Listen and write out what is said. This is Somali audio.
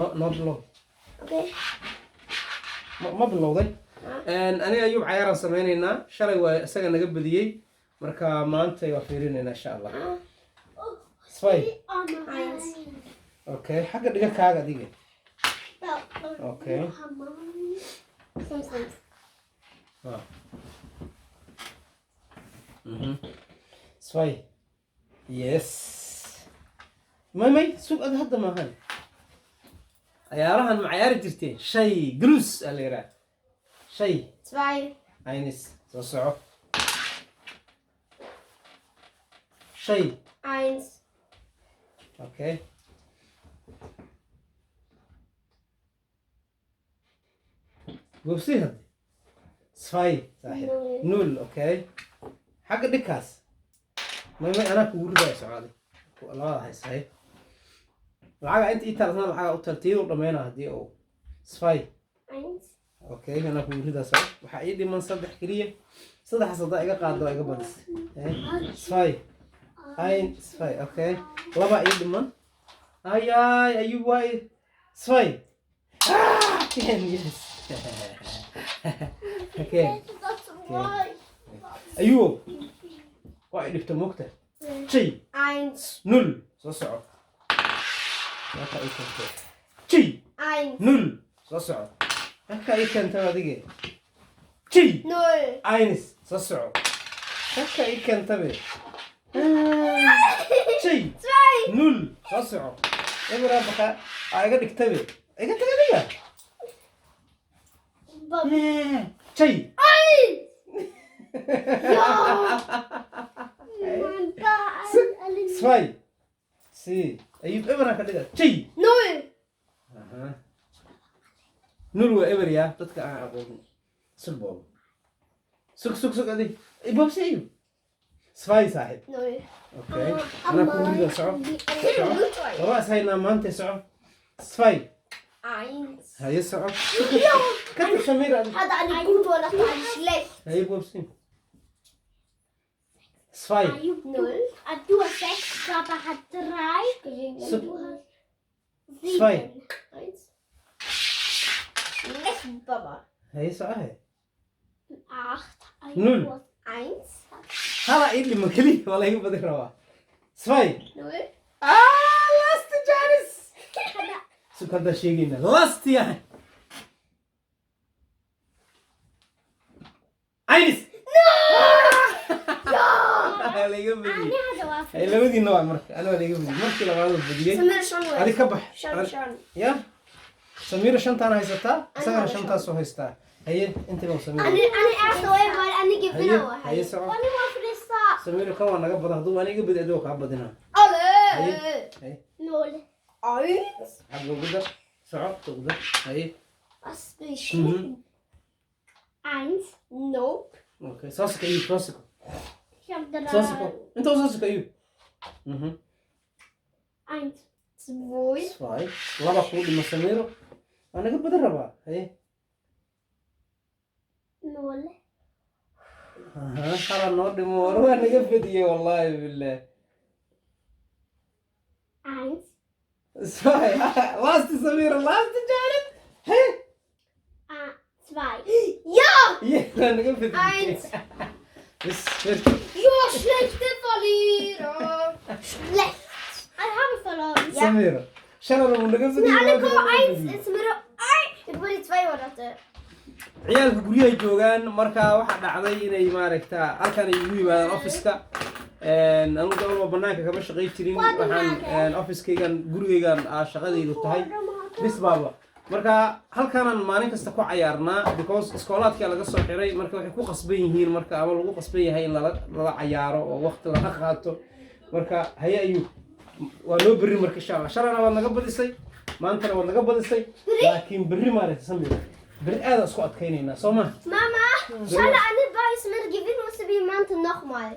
Not below. Okay. ما bilowday aniga ayuu cayaaran sameynayna shalay waa isaga naga badiyay marka maanta waa fiirinayna insha Allah Sway okay xagga dhiga kaaga diga okay Sway yes may suuq ad hadda ma ahan عيارها المعيار جرتين شيء جلوس اللي راه شيء 2 عينس صعب شيء 1 اوكي بوسيها صفاي صحيح نول اوكي حق دكاس ما انا كوري يا سعادي والله هاي صحيح العاقة أنت إيتال أنا العاقة أوتلتين ورمينا هدي أو صفاي 1 أوكي أنا كوري ده صح وحقيقي من صدق كريه صدق صدق قاعد ده بدس صفاي هاي صفاي أوكي لبا إيد من أي أيوب واي صفاي كان يس أوكي أيوب واحد يفتح مكتب شيء 1 نول صعب Maka ikan tu. Ci. 1 Nul. Sosok. Maka ikan tu lagi. Ci. 0 Eins. Sosok. Maka ikan tu. Ci. 2 Nul. Sosok. Berapa kak? Ayah diktabi. Ayah kata dia. Ci. Zwei. Si. Ayub eberan ka dhiga jay 0 nul waa eber ya dadka aan aqoon sulbo sug adi ibabsi ayub zwei saaxib 0 okay ana ku rida soco wara sayna maanta soco zwei 1 haye soco kan samira هذا على gut ولا على schlecht haye ibabsi zwei Ayub 0 du hast 6 Papa hat 3 du hast 7 Zwei. 1 schlecht Papa haye soco haye 8 Null. du hast 1 hala idli makali wala igu badi rabaa zwei 0 last janis sukada sheegina last yahay Eins laga badiyay هذا وافي ay labadiina waa marka ana laga badiyay markii labaad badiyay سمير شنو adi ka bax شن ya Samira shantaan haysataa isagana shantaas soo haystaa haye inta baa Samira أنا أسوي بال أنا جبت هي- له هي سوا. أنا ما في الساعة Samira kan waa naga badan haduu aniga bad adoo ka badinaa أله haye 0 1 xagga gudar socod gudar haye Was bestimmt 1 Nope okay saasika iyo saasika Ich hab saasika 3 inta saasika iyo 1 2 Zwei. Laba ku dhima Samiro. Anaga badan rabaa. Haye. 0 Aha, hala noo dhimo waa naga fadiyay wallahi billah. 1 Zwei. Last Samiro, last Janet. Haye. 2 Ja! Yeah, naga fadiyay. Eins. Bis wird. Ja, schlechte Verlierer! Schlecht! Ich habe verloren. Ja. Samiro. Shalala mu naga fadiyay. Alle kommen 1 ist mir Ich wurde 2 oder so. ciyaalka guryaha joogaan marka waxa dhacday inay maaragtaa halkan ay ugu yimaadaan office-ka anigu dawlba banaanka kama shaqay jirin waxaan office-kaygan gurigaygan shaqadaydu tahay bis baaba marka halkanan maalin kasta ku cayaarnaa because iskoolaadka laga soo xiray marka waxay ku qasban yihiin marka ama lagu qasban yahay in lala cayaaro oo waqti la qaato marka haye ayuu waa loo berri marka insha Allah shalana waad naga badisay maantana waad naga badisay laakiin berri maaragtay Samir berri aad isku adkaynaynaa soo ma Mama, schau an den Ball ist mir gewinnen, musst du wie Mante nochmal.